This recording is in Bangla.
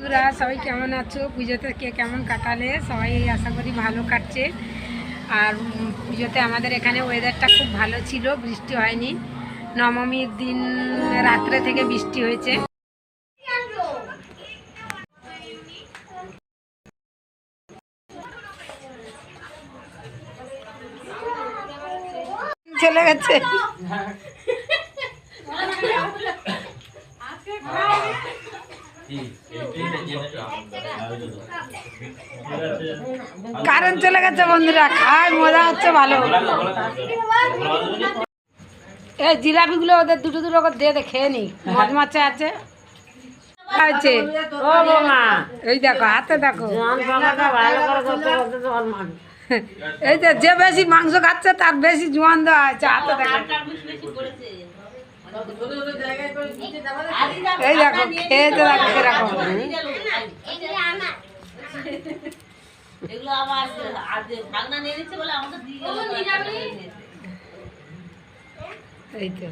বন্ধুরা সবাই কেমন আছো? পুজোতে কে কেমন কাটালে? সবাই আশা করি ভালো কাটছে। আর পুজোতে আমাদের এখানে ওয়েদারটা খুব ভালো ছিল, বৃষ্টি হয়নি। নবমীর দিন রাত্রে থেকে বৃষ্টি হয়েছে। চলে গেছে কারেন্ট চলে গেছে বন্ধুরা, খায় মজা হচ্ছে ভালো। এই জিলাপিগুলো ওদের দুটো দুটো করে দিয়ে খেয়ে নি, মজমাচা আছে। এই দেখো হাতে দেখো, এই যে বেশি মাংস খাচ্ছে তার বেশি জোয়ান দেওয়া আছে হাতে দেখো। এই দেখো খেয়েছে দেখো কিরকম। এই তো